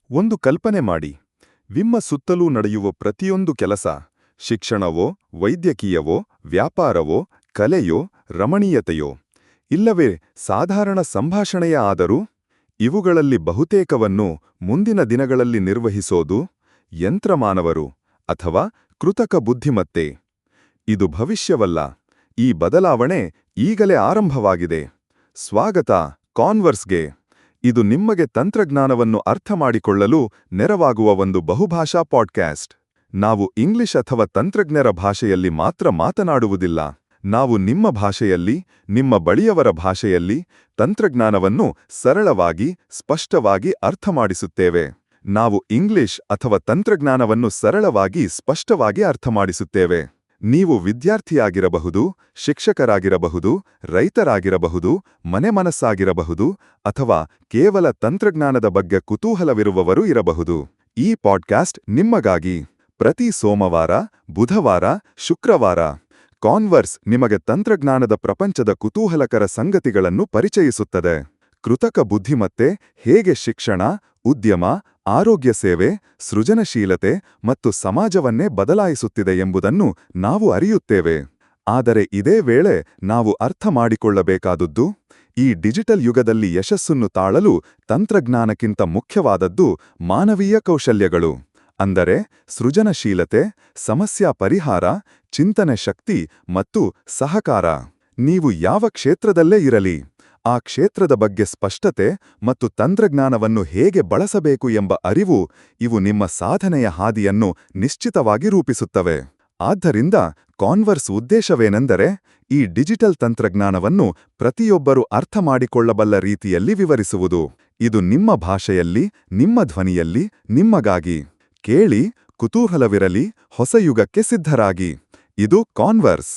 ಒಂದು ಕಲ್ಪನೆ ಮಾಡಿ. ನಿಮ್ಮ ಸುತ್ತಲೂ ನಡೆಯುವ ಪ್ರತಿಯೊಂದು ಕೆಲಸ, ಶಿಕ್ಷಣವೋ, ವೈದ್ಯಕೀಯವೋ, ವ್ಯಾಪಾರವೋ, ಕಲೆಯೋ, ರಮಣೀಯತೆಯೋ, ಇಲ್ಲವೇ ಸಾಧಾರಣ ಸಂಭಾಷಣೆಯ ಆದರೂ, ಇವುಗಳಲ್ಲಿ ಬಹುತೇಕವನ್ನು ಮುಂದಿನ ದಿನಗಳಲ್ಲಿ ನಿರ್ವಹಿಸೋದು ಯಂತ್ರಮಾನವರು ಅಥವಾ ಕೃತಕ ಬುದ್ಧಿಮತ್ತೆ. ಇದು ಭವಿಷ್ಯವಲ್ಲ, ಈ ಬದಲಾವಣೆ ಈಗಲೇ ಆರಂಭವಾಗಿದೆ. ಸ್ವಾಗತ ಕಾನ್ವರ್ಸ್ಗೆ. ಇದು ನಿಮಗೆ ತಂತ್ರಜ್ಞಾನವನ್ನು ಅರ್ಥಮಾಡಿಕೊಳ್ಳಲು ನೆರವಾಗುವ ಒಂದು ಬಹುಭಾಷಾ ಪಾಡ್ಕ್ಯಾಸ್ಟ್. ನಾವು ಇಂಗ್ಲಿಷ್ ಅಥವಾ ತಂತ್ರಜ್ಞರ ಭಾಷೆಯಲ್ಲಿ ಮಾತ್ರ ಮಾತನಾಡುವುದಿಲ್ಲ. ನಾವು ನಿಮ್ಮ ಭಾಷೆಯಲ್ಲಿ, ನಿಮ್ಮ ಬಳಿಯವರ ಭಾಷೆಯಲ್ಲಿ ತಂತ್ರಜ್ಞಾನವನ್ನು ಸರಳವಾಗಿ, ಸ್ಪಷ್ಟವಾಗಿ ಅರ್ಥಮಾಡಿಸುತ್ತೇವೆ. ನಾವು ಇಂಗ್ಲಿಷ್ ಅಥವಾ ತಂತ್ರಜ್ಞಾನವನ್ನು ಸರಳವಾಗಿ, ಸ್ಪಷ್ಟವಾಗಿ ಅರ್ಥಮಾಡಿಸುತ್ತೇವೆ. ನೀವು ವಿದ್ಯಾರ್ಥಿಯಾಗಿರಬಹುದು, ಶಿಕ್ಷಕರಾಗಿರಬಹುದು, ರೈತರಾಗಿರಬಹುದು, ಮನೆಮನಸ್ಸಾಗಿರಬಹುದು, ಅಥವಾ ಕೇವಲ ತಂತ್ರಜ್ಞಾನದ ಬಗ್ಗೆ ಕುತೂಹಲವಿರುವವರು ಇರಬಹುದು. ಈ ಪಾಡ್ಕಾಸ್ಟ್ ನಿಮಗಾಗಿ. ಪ್ರತಿ ಸೋಮವಾರ, ಬುಧವಾರ, ಶುಕ್ರವಾರ ಕಾನ್ವರ್ಸ್ ನಿಮಗೆ ತಂತ್ರಜ್ಞಾನದ ಪ್ರಪಂಚದ ಕುತೂಹಲಕರ ಸಂಗತಿಗಳನ್ನು ಪರಿಚಯಿಸುತ್ತದೆ. ಕೃತಕ ಬುದ್ಧಿಮತ್ತೆ ಹೇಗೆ ಶಿಕ್ಷಣ, ಉದ್ಯಮ, ಆರೋಗ್ಯ ಸೇವೆ, ಸೃಜನಶೀಲತೆ ಮತ್ತು ಸಮಾಜವನ್ನೇ ಬದಲಾಯಿಸುತ್ತಿದೆ ಎಂಬುದನ್ನು ನಾವು ಅರಿಯುತ್ತೇವೆ. ಆದರೆ ಇದೇ ವೇಳೆ ನಾವು ಅರ್ಥ ಮಾಡಿಕೊಳ್ಳಬೇಕಾದುದು, ಈ ಡಿಜಿಟಲ್ ಯುಗದಲ್ಲಿ ಯಶಸ್ಸನ್ನು ತಾಳಲು ತಂತ್ರಜ್ಞಾನಕ್ಕಿಂತ ಮುಖ್ಯವಾದದ್ದು ಮಾನವೀಯ ಕೌಶಲ್ಯಗಳು. ಅಂದರೆ ಸೃಜನಶೀಲತೆ, ಸಮಸ್ಯಾ ಪರಿಹಾರ, ಚಿಂತನೆ ಶಕ್ತಿ ಮತ್ತು ಸಹಕಾರ. ನೀವು ಯಾವ ಕ್ಷೇತ್ರದಲ್ಲೇ ಇರಲಿ, ಆ ಕ್ಷೇತ್ರದ ಬಗ್ಗೆ ಸ್ಪಷ್ಟತೆ ಮತ್ತು ತಂತ್ರಜ್ಞಾನವನ್ನು ಹೇಗೆ ಬಳಸಬೇಕು ಎಂಬ ಅರಿವು, ಇವು ನಿಮ್ಮ ಸಾಧನೆಯ ಹಾದಿಯನ್ನು ನಿಶ್ಚಿತವಾಗಿ ರೂಪಿಸುತ್ತವೆ. ಆದ್ದರಿಂದ ಕಾನ್ವರ್ಸ್ ಉದ್ದೇಶವೇನೆಂದರೆ, ಈ ಡಿಜಿಟಲ್ ತಂತ್ರಜ್ಞಾನವನ್ನು ಪ್ರತಿಯೊಬ್ಬರೂ ಅರ್ಥಮಾಡಿಕೊಳ್ಳಬಲ್ಲ ರೀತಿಯಲ್ಲಿ ವಿವರಿಸುವುದು. ಇದು ನಿಮ್ಮ ಭಾಷೆಯಲ್ಲಿ, ನಿಮ್ಮ ಧ್ವನಿಯಲ್ಲಿ, ನಿಮಗಾಗಿ. ಕೇಳಿ, ಕುತೂಹಲವಿರಲಿ, ಹೊಸ ಯುಗಕ್ಕೆ ಸಿದ್ಧರಾಗಿ. ಇದು ಕಾನ್ವರ್ಸ್.